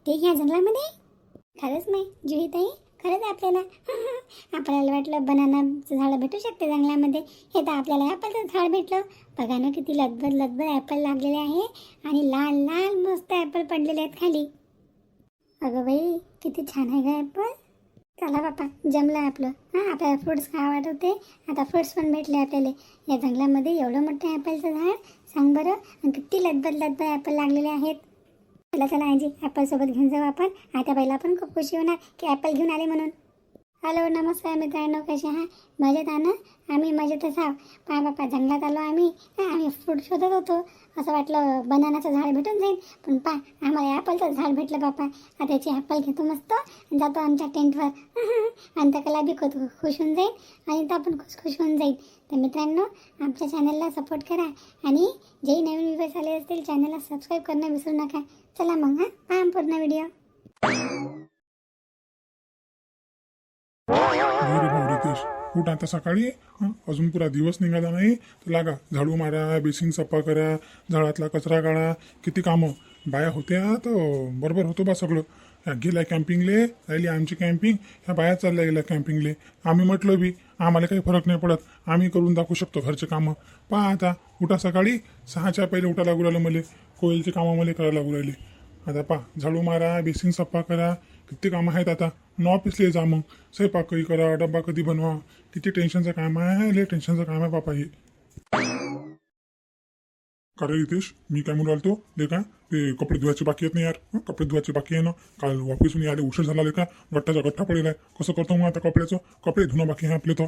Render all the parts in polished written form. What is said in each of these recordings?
ते ह्या जंगलामध्ये? खरंच नाही जुईताई, खरंच आपल्याला आपल्याला वाटलं बनानाचं झाड भेटू शकते जंगलामध्ये, हे तर आपल्याला ॲपलचं झाड भेटलं. बघा ना किती लगबग लगबग ॲपल लागलेले आहे आणि लाल लाल मस्त ॲपल पडलेले आहेत खाली. अगं बाई किती छान आहे का ॲपल. चला बापा जमलं आपलं. हां आपल्याला फ्रुट्स खावं वाटते, आता फ्रुट्स पण भेटले आपल्याला या जंगलामध्ये. एवढं मोठं ॲपलचं झाड, सांग बरं, आणि किती लगबग लगबग ॲपल लागलेले आहेत. चला चला आजी ॲपल सोबत घेऊन जाऊ आपण. आता पहिला पण खूप खुशी होणार की ॲपल घेऊन आले म्हणून. हॅलो नमस्कार मित्रांनो, कसे आहात? मजेत आहे ना? आम्ही मजेतच आहोत. पहा बापा जंगलात आलो आम्ही फ्रूट शोधत होतो. असं वाटलं बनानाचं झाड भेटून जाईल, पण पहा आम्हाला ॲपलचं झाड भेटलं बापा. आता त्याची ॲपल घेतो मस्त आणि जातो आमच्या टेंटवर आणि त्याला बी खूप खुश होऊन जाईल आणि तो पण खुश होऊन जाईल. तर मित्रांनो आमच्या चॅनलला सपोर्ट करा आणि जे नवीन व्ह्यूअर्स आले असतील चॅनलला सबस्क्राईब करणं विसरू नका. चला मग पहा पूर्ण व्हिडिओ. अरे भाऊ रितेश, उठ आता सकाळी. अजून पुरा दिवस निघाला नाही तर लागा झाडू मारा, बेसिंग सफा करा, झाडातला कचरा काढा. किती कामं बाया होत्या तर बरोबर होतो बा सगळं. ह्या गेल्या कॅम्पिंगले, राहिली आमची कॅम्पिंग, ह्या बाया चालल्या गेल्या कॅम्पिंगले. आम्ही म्हटलं बी आम्हाला काही फरक नाही पडत, आम्ही करून दाखवू शकतो घरचे कामं. पहा आता उठा सकाळी 6च्या पहिले उठा लागू राहिलं मला, कोयलचे कामं मला करायला लागू राहिले. आता पहा झाडू मारा, बेसिंग सफा करा, किती कामं आहेत. आता न ऑफिसले जा, मग स्वयंपाक कधी करा, डब्बा कधी बनवा. किती टेन्शनचं काम आहे, लय टेन्शनचं काम आहे बापा हे. का रे रितेश, मी काय म्हणून राहिलो लेका, ते कपडे धुवायचे बाकी आहेत ना यार. कपडे धुवायचे बाकी आहे ना, काल ऑफिसून यायला उशीर झाला लेका, गठ्ठाचा गठ्ठा पडेल आहे. कसं करतो मग आता कपड्याचं, कपडे धुणं बाकी आहे आपले तर.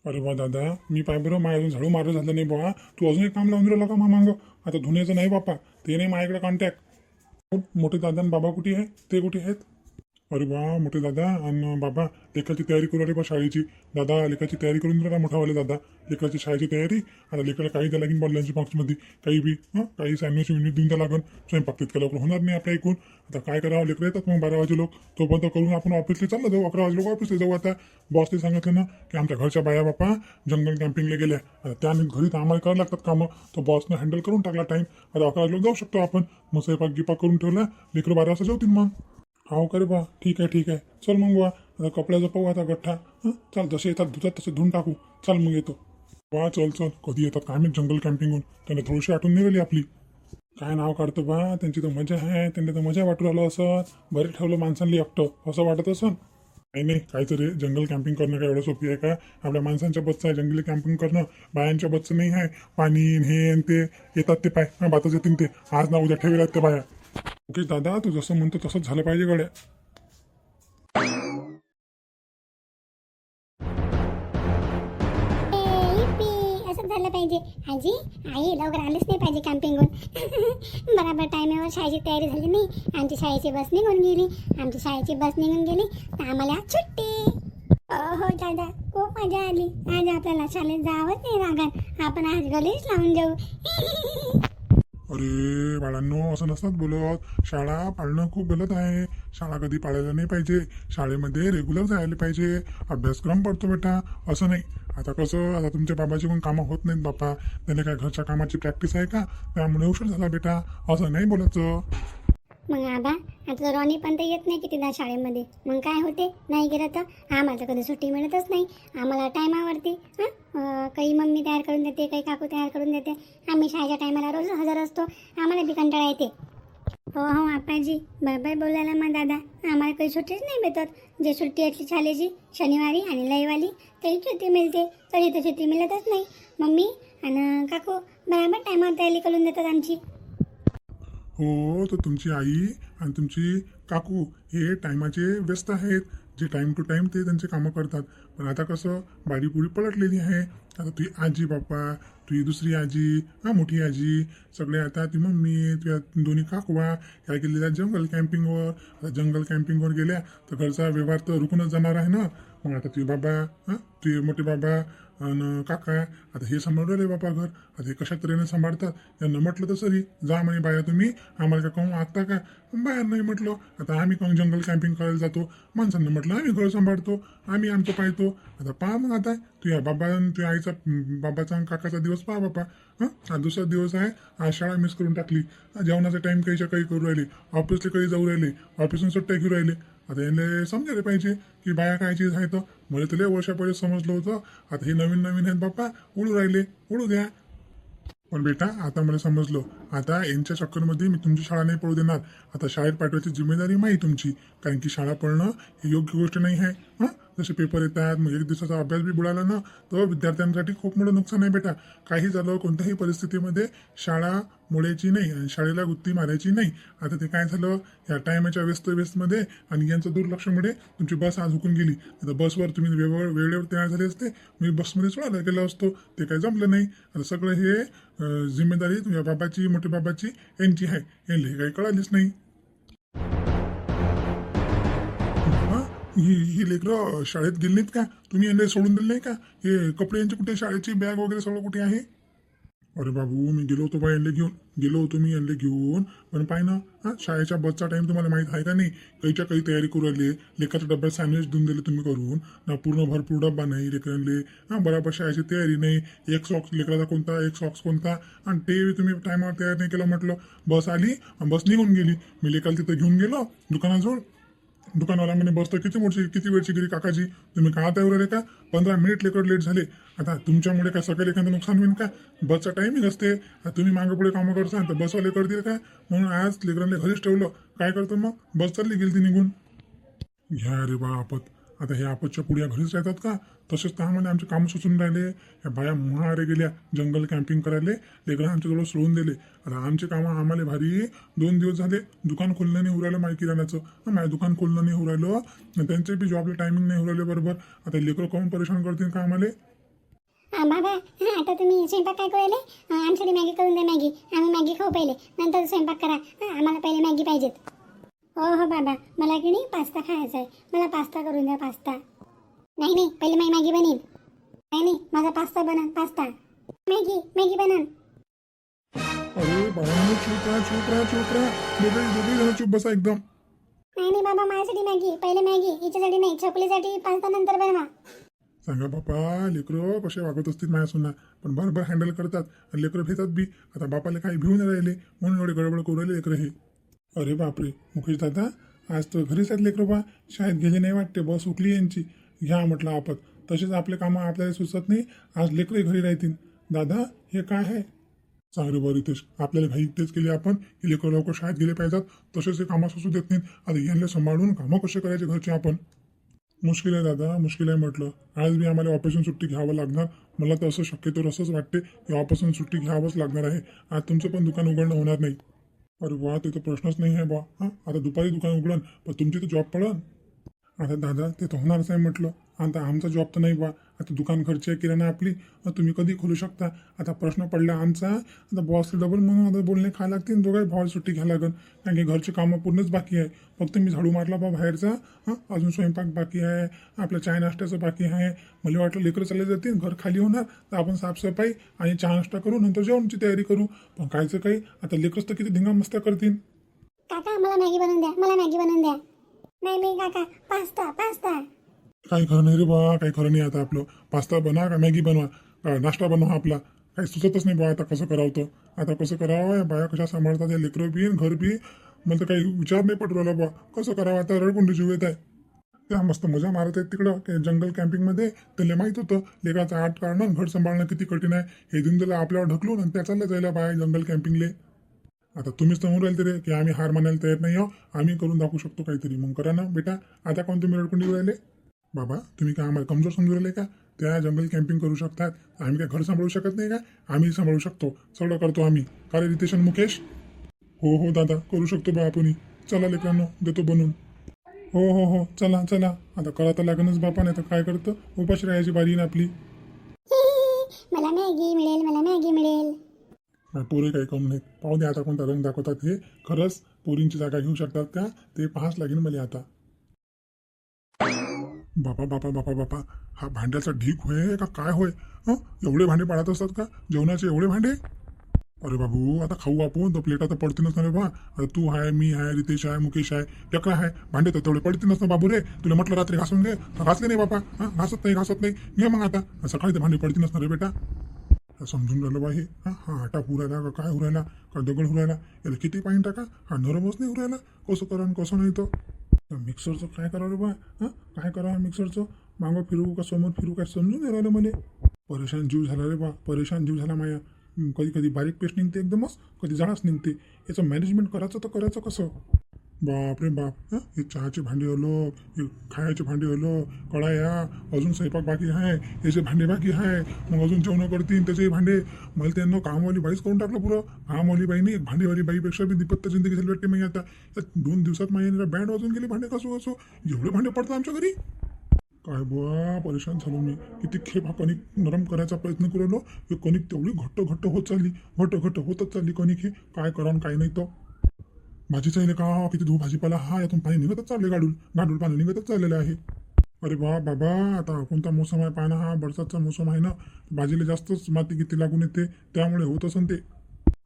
अरे बा दादा, मी पाय बरं माझ्या अजून झाडू मारलं झालं नाही बा. तू अजून एक काम लावून राहिला का मामांग? आता धुण्याचं नाही बापा, ते नाही माझ्याकडे कॉन्टॅक्ट. मोठे दादा आणि बाबा कुठे आहे, ते कुठे आहेत? अरे बा मोठे दादा आणि बाबा लेखाची तयारी करू राहिले बा शाळेची. दादा लेखाची तयारी करून राहिला मोठावाले दादा, लेखाची शाळेची तयारी. आता लेखाला काही द्या लागेल बा लंच बॉक्समध्ये, काही बी काही सँडविच विंडविच देऊन द्या लागेल. स्वयंपाक तितक्या लवकर होणार नाही आपल्या ऐकून. आता काय करावं, लेकर येतात मग 12 वाजे लोक, तोपर्यंत करून आपण ऑफिसला चाललं जाऊ. 11 वाजे लोक ऑफिसला जाऊ. आता बॉसने सांगितलं ना की आमच्या घरच्या बाया बापा जंगल कॅम्पिंगला गेल्या, आता त्याने घरी तर आम्हाला करायला लागतात कामं. तो बॉसनं हँडल करून टाकला टाईम. आता 11 वाजे लोक जाऊ शकतो आपण. मग स्वयंपाक गिपाक करून ठेवला, लेकर 12 वाजता जेवतील मग. हो करे बा, ठीक आहे. चल मग बा, आता कपड्याचं पाहू आता गठ्ठा. चल जसे येतात धुतात तसे धुवून टाकू. चल मग येतो बा. चल कधी येतात काय मी जंगल कॅम्पिंगहून, त्यांना थोडीशी आठवण निघाली आपली. काय नाव काढतो बा, त्यांची तर मजा आहे, त्यांना तर मजा वाटू राहिलं असं. बरे ठेवलं माणसांनी एकटं असं वाटत असं. नाही काहीतरी जंगल कॅम्पिंग करणं काय एवढं सोपी आहे का? आपल्या माणसांच्या बसचं आहे जंगली कॅम्पिंग करणं, बायांच्या बसचं नाही आहे. पाणी हे ते येतात ते पाय बातच येतील ते, आज ना उद्या ठेवल्यात ते बाया. ओके दादा, तू जसं म्हणतो तसंच झालं पाहिजे गड्या. असं झालं पाहिजे. आजी आई लवकर आलीच नाही पाहिजे कॅम्पिंगहून बराबर टायमावर शाळेची तयारी झाली नाही. आमची शाळेची बस निघून गेली, तर आम्हाला आज सुट्टी. हो दादा खूप मजा आली. आज आपल्याला शाळेत जावंच नाही लागत, आपण आज गलीच लावून जाऊ. अरे बाळांनो, असं नसतात बोलत. शाळा पाळणं खूप गलत आहे. शाळा कधी पाळायला नाही पाहिजे. शाळेमध्ये रेग्युलर जायला पाहिजे, अभ्यासक्रम पडतो बेटा, असं नाही. आता कसं, आता तुमच्या बाबाची पण कामं होत नाहीत बापा, त्याने काय घरच्या कामाची प्रॅक्टिस आहे का? त्यामुळे उशीर झाला बेटा, असं नाही बोलायचं. मग आबा आता रॉनी पण तर येत नाही कितीदा शाळेमध्ये, मग काय होते नाही गेलं तर? आम्हाला कधी सुट्टी मिळतच नाही. आम्हाला टायमावरती काही मम्मी तयार करून देते, काही काकू तयार करून देते. आम्ही शाळेच्या टायमाला रोज हजर असतो. आम्हाला बी कंटाळा येते. हो आपाजी बरोबर बोलायला मग दादा, आम्हाला काही सुट्टीच नाही भेटत. जे सुट्टी असली शाळेची शनिवारी आणि रविवारी तरी सुट्टी मिळते, तरी तर सुट्टी मिळतच नाही. मम्मी आणि काकू बरोबर टायमावर तयारी करून देतात आमची. हो, तर तुमची आई आणि तुमची काकू हे टायमाचे व्यस्त आहेत. जे टाईम टू टाईम ते त्यांचे कामं करतात. पण आता कसं बारीपुरी पलटलेली आहे. आता तुझी आजी बापा, तुझी दुसरी आजी, मोठी आजी, सगळे आता ती मम्मी, तुझ्या दोन्ही काकवा ह्या गेलेल्या जंगल कॅम्पिंगवर. आता जंगल कॅम्पिंगवर गेल्या तर घरचा व्यवहार तर रुकूनच जाणार आहे ना. मग आता तुझे बाबा, तुझे मोठे बाबा आणि काका आता हे सांभाळून राहिले बापा घर. आता हे कशा तऱ्हेने सांभाळतात. यांना म्हटलं तर सरी जा म्हणे बाया तुम्ही आम्हाला काय कहून आखता का. बाया नाही म्हटलं आता आम्ही कहून जंगल कॅम्पिंग करायला जातो. माणसांना म्हटलं आम्ही घर सांभाळतो आम्ही आमचं पाहतो. आता पहा मग आता तुझ्या बाबा तुझ्या आईचा बाबाचा आणि काकाचा दिवस पहा बापा. हा दुसरा दिवस आहे. आज शाळा मिस करून टाकली. जेवणाचा टाइम काहीच्या काही करू राहिले. ऑफिसला काही जाऊ राहिले. ऑफिसून सुट्ट्या घेऊ राहिले. आता यांना समजायला पाहिजे की बाया काय चीज आहे. तर मला तुला वर्षा पहिले समजलं होतं. आता हे नवीन नवीन आहेत बाप्पा उडू राहिले उडू द्या. पण बेटा आता मला समजलं. आता यांच्या चक्करमध्ये मी तुमची शाळा नाही पडू देणार. आता शाळेत पाठवायची जिम्मेदारी माही तुमची. कारण की शाळा पडणं ही योग्य गोष्ट नाही आहे. हां जसे पेपर येतात मग एक दिवसाचा अभ्यास बी बुडाला ना तर विद्यार्थ्यांसाठी खूप मोठं नुकसान आहे बेटा. काही झालं कोणत्याही परिस्थितीमध्ये शाळा मोडायची नाही आणि शाळेला गुत्ती मारायची नाही. आता ते काय झालं या टायमाच्या व्यस्तमध्ये आणि यांचं दुर्लक्षामुळे तुमची बस आज हुकून गेली. आता बसवर तुम्ही वेळेवर तयार झाले असते मी बसमध्ये सोडायला गेलो असतो. ते काही जमलं नाही. आता सगळं हे जिम्मेदारी तुझ्या बाबाची मोठ्या बाबाची यांची आहे. यांना हे काही कळालीच नाही. ही लेकरं शाळेत गेली नाहीत का. तुम्ही यांना सोडून दिले नाही का. हे कपडे यांचे कुठे शाळेची बॅग वगैरे सगळं कुठे आहे. अरे बाबू मी गेलो होतो बा यांना घेऊन गेलो होतो मी यांना घेऊन. पण पाय ना हां शाळेच्या बसचा टाइम तुम्हाला माहीत आहे का नाही. काहीच्या काही तयारी करू राहिले. लेकराच्या डब्यात सँडविच देऊन दिले तुम्ही करून ना पूर्ण भरपूर डब्बा नाही लेकरांले. हां बराबर शाळेची तयारी नाही. एक सॉक्स लेकराचा कोणता एक सॉक्स कोणता आणि ते तुम्ही टायमावर तयार नाही केलं. म्हटलं बस आली आणि बस निघून गेली. मी लेकराला तिथं घेऊन गेलो दुकानाजवळ. दुकानवाला म्हणे बस तर किती वेळची गेली काकाजी तुम्ही का आता येऊ का. 15 मिनिट लेकर लेट झाले. आता तुमच्यामुळे काय सकाळी एखादं नुकसान होईल का. बसचा टायमिंग असते. तुम्ही मागं पुढे कामं करता तर बसवाले करतील का. म्हणून आज लेकरांना घरीच ठेवलं. काय करतो मग बस चालली गेली ती निघून. घ्या रे बा आपत. आता हे आपतच्या पुढ्या घरीच राहतात का. तसेच तर आम्हाला आमचे कामं सुचून राहिले. ह्या बाया महारे गेल्या जंगल कॅम्पिंग करायला. लेकरं आमच्याजवळ सोडून दिले. आता आमचे कामं आम्हाला भारी 2 दिवस झाले. दुकान खोलणं नाही होऊ राहिलं माझ्या किराणाचं. माझं दुकान खोलणं नाही होऊ राहिलं. त्यांचे बी जॉबला टायमिंग नाही होऊ राहिले बरोबर. आता लेकरं कोण परेशान करतील का आम्हाला. बाबा आता तुम्ही स्वयंपाक काय करू राहिले. आमच्यासाठी मॅगी करून द्या. मॅगी आम्ही मॅगी खाऊ पहिले नंतर स्वयंपाक करा. आम्हाला पहिले मॅगी पाहिजेत. हो बाबा मला की नाही पास्ता खायचा आहे. मला पास्ता करून द्या पास्ता. नाही पहिले माझी मॅगी बनेल. नाही माझा पास्ता बनन पास्ता. मॅगी बनन. अरे बाळांनो चूप राहा. दोघे जण चूप बसा एकदम. नाही बाबा माझ्यासाठी मॅगी पहिले मॅगी हिच्यासाठी नाही छकुलीसाठी पास्ता नंतर बनवा. सांगा बापा लेकरं कसे वागत असतील माझ्या सुना. पण बरोबर हँडल करतात आणि लेकरं भेटतात बी. आता बापाला काही भिवून राहिले म्हणून एवढे गडबड करू राहिले लेकरं हे. अरे बापरे मुकेश दादा आज तर घरीच आहेत लेकरं बा. शाळेत गेले नाही वाटते. बस उकली यांची. घ्या म्हटलं आपत. तसेच आपले कामं आपल्याला सुचत नाही. आज लेकरं घरी राहतील. दादा हे काय आहे. सांग रे बरं रितेश आपल्याला घाई तेच केली आपण की लेकरं लवकर शाळेत गेले पाहिजेत. तसेच हे कामं सुचू देत नाहीत. आता यांना सांभाळून कामं कसे करायचे घरचे आपण. मुश्किल आहे दादा मुश्किल आहे म्हटलं. आज मी आम्हाला ऑपरेशन सुट्टी घ्यावं लागणार. मला तर असं शक्यतो असंच वाटते की ऑपरेशन सुट्टी घ्यावंच लागणार आहे. आज तुमचं पण दुकान उघडणं होणार नाही. अरे वा ते तर प्रश्नच नाही आहे बा. हां आता दुपारी दुकान उघडन पण तुमची तर जॉब पडन. आता दादा ते तर होणारच आहे म्हटलं. आता आमचा जॉब तर नाही बा. आता दुकान खर्च आहे किराणा आपली. तुम्ही कधी खोलू शकता. आता प्रश्न पडला आमचा. आता बॉसला डबल म्हणून आता बोलणे खायला लागतील. दोघाही भावाला सुट्टी घ्यायला लागेल. कारण की घरचे कामं पूर्णच बाकी आहे. फक्त मी झाडू मारला बा बाहेरचा. अजून स्वयंपाक बाकी आहे. आपलं चाय नाश्त्याचं बाकी आहे. मला वाटलं लेकरं चालले जातील घर खाली होणार तर आपण साफसफाई आणि चहा नाश्ता करू नंतर जेवणची तयारी करू. पण कायचं काही आता लेकरच तर किती धिंगामस्त्या करतील. काका मला मॅगी बनवून द्या. नाही काका पास्ता. काही खरं नाही रे बा. काही खरं नाही. आता आपलं पास्ता बनवा का मॅगी बनवा नाश्ता बनवा आपला काही सुचतच नाही बा. आता कसं करावं तर. आता कसं करावं बाया कशा सांभाळतात. या लेकरं बी घर बी. मला तर काही विचार नाही पडू राहिला बा. कसं करावं आता रडकुंडी जीव येत आहे. त्या मस्त मजा मारत आहेत तिकडं जंगल कॅम्पिंगमध्ये. त्याला माहीत होतं लेकराचं आठ काढणं घर सांभाळणं किती कठीण आहे. हे देऊन त्याला आपल्यावर ढकलून आणि त्या चालल्या जायला बाया जंगल कॅम्पिंगले. आता तुम्हीच समोर राहिले तरी की आम्ही हार मानायला तयार नाही आहो. आम्ही करून दाखवू शकतो काहीतरी. मग करा ना बेटा. आता कोण तुम्ही रडकुंडी राहिले. बाबा तुम्ही काय आम्हाला कमजोर समजू राहिले का. त्या जंगल कॅम्पिंग करू शकतात. आम्ही काय घर सांभाळू शकत नाही का. आम्ही सांभाळू शकतो. सगळं करतो आम्ही. का रे रितेश आणि मुकेश. हो दादा करू शकतो बा आपण. चला लेकरांनो देतो बनवून. हो चला आता करा तर लागणच बापा. नाही तर काय करतं उपाशी राहायची बारी ना आपली. मला मॅगी मिळेल. पोरे काही कम नाहीत. पाहू दे आता कोणता रंग दाखवतात हे. खरंच पोरींची जागा घेऊ शकतात त्या. ते पाहाच लागेल मला आता. बापा बापा बापा बापा, हा भांड्याचा ढीक होय का काय होय? हं, एवढे भांडे पाडत असतात का जेवणाचे एवढे भांडे? अरे बाबू, आता खाऊ आपण तर प्लेटा तर पडतीनच ना रे बा. आता तू आहे, मी आहे, रितेश आहे, मुकेश आहे, लेकरं आहे, भांडे तर तेवढे पडतीनच ना बाबू रे. तुला म्हटलं रात्री घासून घे, तर घासले नाही बापा. हा, घासत नाही घे मग आता. सकाळी तर भांडे पडतीनच ना रे बेटा. समजून राहिलं बा हे. हा आटा हुरायला का काय हुरायला का दगड हुरायला? याला किती पाणी टाका, हा नरमच नाही हुरायला. कसं करा आणि कसं नाही तर मिक्सरचं काय करावं रे बा? काय करावं मिक्सरचं? मागं फिरू का समोर फिरू काय समजून नाही राहिलं मला. परेशान जीव झाला रे बा, परेशान जीव झाला माया. कधी कधी बारीक पेस्ट निघते एकदमच, कधी जाळाच निघते. याचं मॅनेजमेंट करायचं तर करायचं कसं? बाप रे बाप. हे चहाचे भांडे अलग, हे खायचे भांडे अलग, कढाया, अजून स्वयंपाक बाकी आहे, याचे भांडे बाकी आहे, मग अजून जेवण करतील त्याचे भांडे. मला त्यांना कामवाली बाईच करून टाकलं पुरं. कामवाली बाई नाही, एक भांडेवाली बाईपेक्षा बी दिपत्त जिंदगी झाली वाटते. मी आता 2 दिवसात माझ्या बँड वाजून गेली भांडे कसो एवढे भांडे पडतात आमच्या घरी. काय बुवा, परेशान झालो मी. किती खेप हा कणिक नरम करायचा प्रयत्न करू राहिलो, हे कणिक तेवढी घट्ट होत चालली, घट्ट होतच चालली कणिक. हे काय करा काय नाही तर. भाजीचा येणे का किती धू भाजीपाला, हा यातून पाणी निघतच चालले, गाडूल पाणी निघतच चाललेलं आहे. अरे बाबा, आता कोणता मोसम आहे पाना, हा बरसातचा मोसम आहे ना. भाजीला जास्तच माती किती लागून येते, त्यामुळे होत असन ते.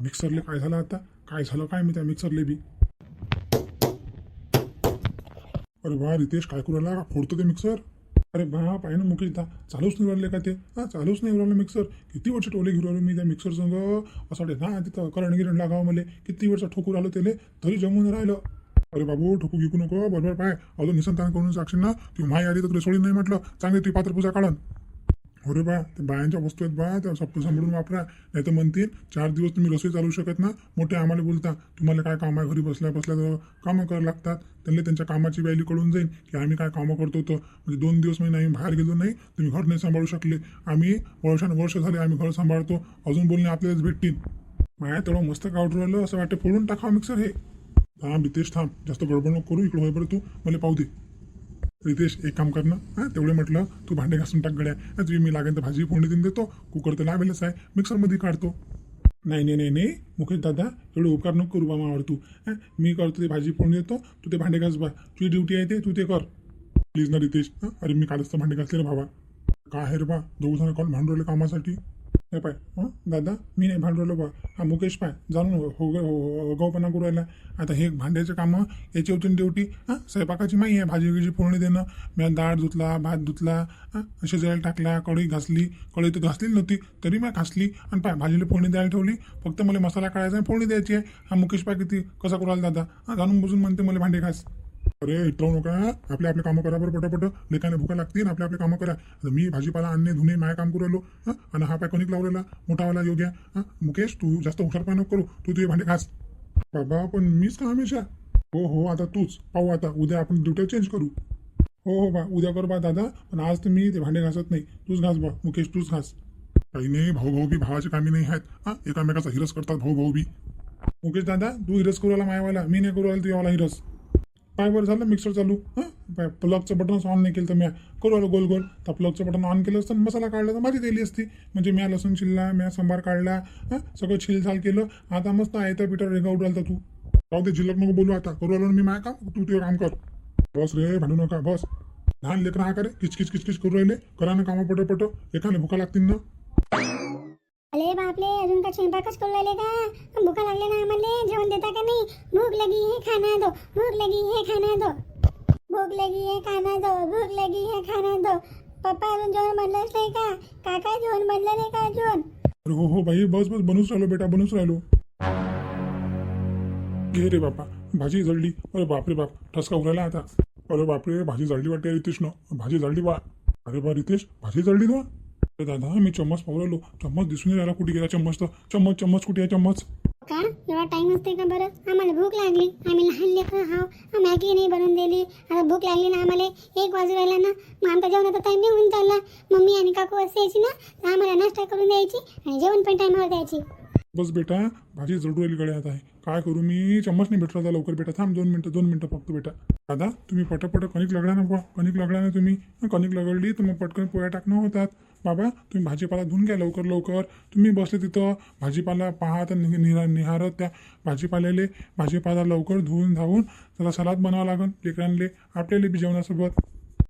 मिक्सरले काय झालं आता, काय झालं काय मी त्या मिक्सरले बी. अरे वा रितेश, काय करू राहिला? फोडतो ते मिक्सर. अरे बा पाहिजे ना मुकेश दा, चालूच नाही राहिले का ते? चालूच नाही राहिलं मिक्सर. किती वर्ष टोले घेऊन राहिलो मी त्या मिक्सर संग. असं वाटते ना तिथं करंट गिरण लागावं मला. किती वर्ष ठोकू राहिलो त्याले, तरी जमून राहिलं. अरे बाबू, ठोकू गिकू नको, बरोबर पाय. अजून निसंतान करून सांगशील ना, ती माई आली तर तुला सोडून नाही म्हटलं. चांगली ती पात्रपूजा काढन. हो रे बा, ते बायांच्या वस्तू आहेत बा, त्या सब सांभाळून वापरा. नाही तर म्हणतील 4 दिवस तुम्ही रसोई चालू शकत ना. मोठे आम्हाला बोलता, तुम्हाला काय काम आहे, घरी बसल्या तर कामं करावं लागतात. त्यांना त्यांच्या कामाची व्हॅल्यू कळून जाईल की आम्ही काय कामं करतो. तर म्हणजे 2 दिवस महिने आम्ही बाहेर गेलो नाही, तुम्ही घर नाही सांभाळू शकले. आम्ही वर्ष झाले आम्ही घर सांभाळतो, अजून बोलणे आपल्यालाच भेटतील. माया तेवढं मस्त काढून राहिलं, असं वाटतं फोडून टाकावं मिक्सर हे. थांब रितेश थांब, जास्त गडबड नको करू. इकडं होय बरं, तू मला पाहू दे. रितेश एक काम कर ना, तेवढे म्हटलं तू भांडे घासून टाक गड्या. तुझी मी लागेल तर भाजी फोडणी देऊन देतो. कुकर तर लावेलच आहे, मिक्सरमध्ये काढतो. नाही मुकेश दादा, एवढे उपकार नको करू बा मावर तू. मी करतो ते भाजी फोडणी देतो, तू ते भांडे घास बा. तुझी ड्युटी आहे ते, तू ते कर प्लीज ना रितेश. अरे मी कालच तर भांडे घासले रे भावा. काय आहे रे बा, 2 जण कॉल भांडू राहिले कामासाठी. हे पाय दादा, मी नाही भांडवलं बा, हा मुकेश पाय जाणून गौपणा करू राहिला. आता हे भांड्याचं कामं याची होती ड्युटी. स्वयंपाकाची माही आहे, भाजी गिजी फोडणी देणं. मी डाळ धुतला, भात धुतला, शिजायला टाकला, कढई घासली. कढई तर घासली नव्हती तरी मी घासली. आणि पाय भाजीला फोडणी द्यायला ठेवली. फक्त मला मसाला काढायचा आहे, फोडणी द्यायची आहे. हा मुकेश पाय किती कसा करू राहिला दादा. जाणून बसून म्हणते मला भांडे घास. अरे इतराव नका, आपले कामं करा बरं पटापट. लेखाने भुका लागतील, आपले कामं करा. मी भाजीपाला आणणे धुणे माय काम करू राहिलो. आणि हा पाय कणिक लावलेला मोठावाला योग्य. मुकेश तू जास्त हुशारपणा नको करू, तू तुझे भांडे घास. बाबा पण मीच का हमेशा? हो आता तूच पाहू. आता उद्या आपण ड्युटी चेंज करू. हो बा, उद्या कर बा दादा. पण आज तर मी ते भांडे घासत नाही, तूच घास बा मुकेश, तूच घास. काही नाही, भाऊ बी भावाचे कामी नाही आहेत. एकामेकाचा हिरस करतात भाऊ बी. मुकेश दादा, तू हिरस करू राहिला मायावाला, मी नाही करू राहिला तुझ्यावाला हिरस. पाय बरं झालं मिक्सर चालू. प्लगचं बटनच ऑन नाही केलं तर मी करू आलो गोल. तर प्लगचं बटन ऑन केलं असतं, मसाला काढला तर माझी दिली असती. म्हणजे मी लसूण चिल्ला, मी सांबार काढला, सगळं छिलछाल केलं. आता मस्त आहे तर पिटर रेगा उडाल तर तू राहू दे, जिल्लक नको बोलू. आता करू आलो मी माय काम, तू तुझं काम कर. बस रे, भांडू नका बस. लहान लेकरं हा करे किचकिच करू राहिले. करा ना कामं पटपट, एखाद्या भुका लागतील ना. अरे बापले, अजून का स्वयंपाकच करू राहिले का? भूका लागले ना आम्हाला, जेवण देता का नाही? भूक लगी है खाना दो, भूक लगी है खाना दो, भूक लगी है खाना दो, भूक लगी है खाना दो. पप्पा अजून जेवण बनलंच नाही का? काका जेवण बनलं नाही का अजून? अरे हो बाई, बस बनूच राहिलो बेटा, बनूच राहिलो. घे रे बापा, भाजी जळली. अरे बापरे बाप, ठसका उरायला आता. अरे बापरे, भाजी जळली वाटते रितेशनं, भाजी जळली बा. अरे बा रितेश, भाजी जळली ना. अरे दादा, मी चम्मच पाहू राहिलो, चम्मच दिसून नाही राहिला. कुठे गेला चम्मच? तर चम्मच कुठे आहे चम्मच? का एवढा टाइम असते का बरं? आम्हाला भूक लागली, आम्ही लहान लेकरं हाव. मॅगी नाही बनवून दिली. आता भूक लागली ना आम्हाला, 1 वाजू राहिला ना. मग आमचा जेवणाचा टाइम निघून चालला. मम्मी आणि काकू असं यायची ना, तर आम्हाला नाश्ता करून द्यायची आणि जेवण पण टाइमवर द्यायची. बस बेटा, भाजी जळू राहिली गड्या. आता आहे काय करू मी? चम्मच नाही भेटला लवकर बेटा. थांब 2 मिनिटं फक्त बेटा. दादा तुम्ही पटापट कणिक लगडा ना बा. कणिक लगडा ना तुम्ही. कणिक लगडली तर मग पटकन पोळ्या टाकणं होतात. बाबा तुम्ही भाजीपाला धुवून घ्या लवकर. तुम्ही बसले तिथं भाजीपाला पाहत निहारत त्या भाजीपाला लवकर धुवून धावून त्याला सलाद बनावं लागेल लेकरांले, आपल्याला बी जेवणासोबत.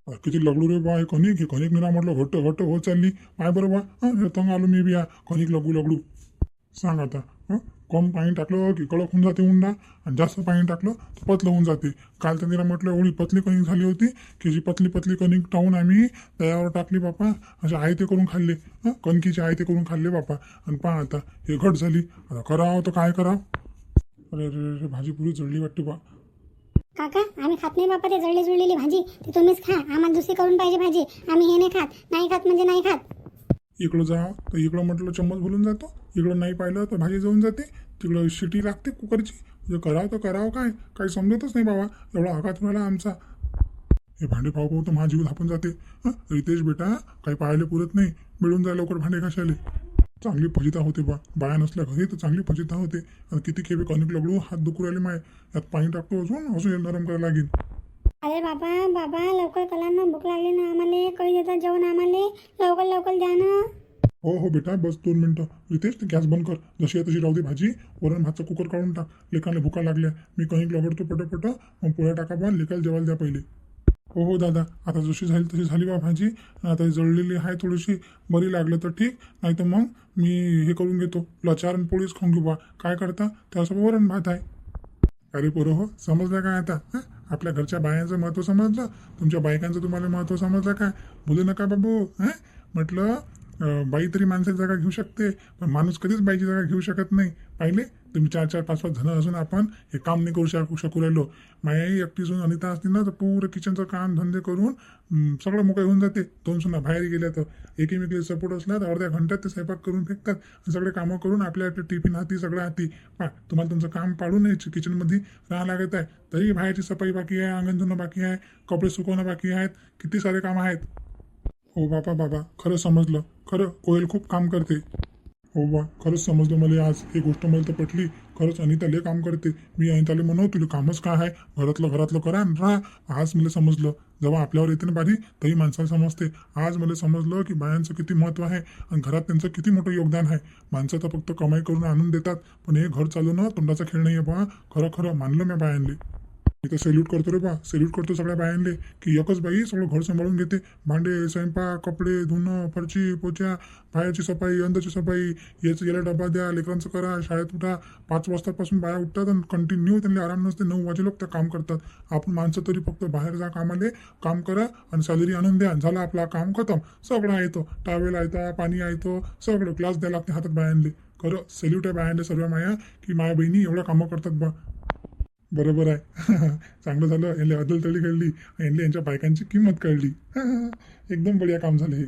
किती लगडू रे बा हे कणिक निरा म्हटलं घट्ट घट्ट होत चालली पाय बरं बा हं, तंग आलो मी बी या कणिक लगडू सांग आता हं? कम पाणी टाकलं की कडक होऊन जाते उंडा आणि जास्त पाणी टाकलं तर पतलं होऊन जाते. काल तर निरा म्हटलं एवढी पतली कणिक झाली होती की जी पतली कणिक टावून आम्ही तयावर टाकली बापा. असे आहे ते करून खाल्ले कणकीचे आहे ते करून खाल्ले बापा. आणि पहा आता हे घट झाली. आता करावं तर काय करावं. अरे अरे अरे भाजी पुरी जळली वाटते बा. काका आम्ही खात नाही बापा ते जळली जुळलेली भाजी. ते तुम्हीच खा. आम्हाला दुसरी करून पाहिजे भाजी. आम्ही हे नाही खात म्हणजे नाही खात. इकडं जा तर इकडं म्हटलं चम्मच भरून जातो. इकडं नाही पाहिलं तर भाजी जाऊन जाते. तिकडं शिटी लागते कुकरची. म्हणजे करावं तर करावं काय काही समजतच नाही बाबा. एवढा आघात व्हायला आमचा. हे भांडे पाहू तर माझा जीव धापून जाते. रितेश बेटा काही पाहायला पुरत नाही. मिळून जाय लवकर भांडे घासायला. चांगली फजिता होते बा. बाया नसल्या घरी तर चांगली फजिता होते. आणि किती खेपे कणिक लगडू हात दुखू राहिले माय. यात पाणी टाकतो अजून नरम करायला लागेल. अरे बाबा लवकर करा ना. भूक लागली ना आम्हाला. काही देतात जेवण आम्हाला. लवकर द्या ना. हो बेटा बस 2 मिनिटं. रितेश ते गॅस बंद कर. जशी आहे तशी राहू दे भाजी. वरण भातचा कुकर काढून टाक. लेकाला भुका लागल्या. मी कणिक लगडतो पटपट. मग पोळ्या टाका बा. लेकाला जेवायला द्या पहिले. हो दादा आता जशी झाली तशी झाली बा भाजी. आता जळलेली आहे थोडीशी. बरी लागलं तर ठीक. नाही तर मग मी हे करून घेतो. लचार आणि पोळीच खाऊन घेऊ बा. काय करता त्यासोबत वरण भात आहे. अरे पोरं हो समजलं काय आता आपल्या घरच्या बायांचं महत्त्व समजलं. तुमच्या बायकांचं तुम्हाला महत्त्व समजलं काय. बोलू नका बाबू म्हटलं बाई तरी माणसाची जागा घेऊ शकते पण माणूस कधीच बाईची जागा घेऊ शकत नाही. पाहिले तुम्ही 4-4, 5-5 जण असून आपण हे काम नाही करू शकू राहिलो. मायाही एकटी सून अनिता असते ना तर पुरं किचनचं काम धंदे करून सगळं मोकळे होऊन जाते. 2 सुना बाहेर गेल्या तर एकीमेकीला सपोर्ट असला तर अर्ध्या घंट्यात ते स्वयंपाक करून फेकतात. सगळे कामं करून आपल्या टिफिन हाती सगळं हाती. तुम्हाला तुमचं काम पाडून यायचं किचनमध्ये राहा लागत आहे. तरी बाहेरची सफाई बाकी आहे. अंगण धुणं बाकी आहे. कपडे सुकवणं बाकी आहेत. किती सारे कामं आहेत. हो बाबा खरं समजलं. खरं कोयल खूप काम करते. हो बा खरंच समजलं मला आज. ही गोष्ट मला तर पटली. खरंच अनिता लय काम करते. मी अनिताला म्हणू तुला कामच काय आहे. घरातलं करा आणि राहा. आज मला समजलं. जेव्हा आपल्यावर येते ना बारी तरी माणसाला समजते. आज मला समजलं की बायांचं किती महत्त्व आहे आणि घरात त्यांचं किती मोठं योगदान आहे. माणसं तर फक्त कमाई करून आणून देतात पण हे घर चालवणं तोंडाचा खेळ नाही आहे बा. खरं मानलं मी बायांले. मी तर सॅल्यूट करतो रे बा. सॅल्यूट करतो सगळ्या बायांले की एकच बाई सगळं घर सांभाळून घेते. भांडे स्वयंपाक कपडे धुणं फरची पोच्या बाहेरची सफाई अंदरची सफाई याला डबा द्या लेकरांचं करा शाळेत उठा. 5 वाजतापासून बाया उठतात आणि कंटिन्यू त्यांना आराम नसते. 9 वाजे लोक त्या काम करतात. आपण माणसं तरी फक्त बाहेर जा कामाले काम करा आणि सॅलरी आणून द्या. झाला आपला काम खतम. सगळं येतो. टावेल येतं पाणी येतं सगळं ग्लास द्यायला लागते हातात बायांले. खरं सॅल्यूट आहे बायांले सर्व माया की माया बहिणी एवढ्या कामं करतात बा. बरोबर आहे. चांगलं झालं यांनी अदल तळी कळली यांनी यांच्या बायकांची किंमत कळली. एकदम बढिया काम झालं हे.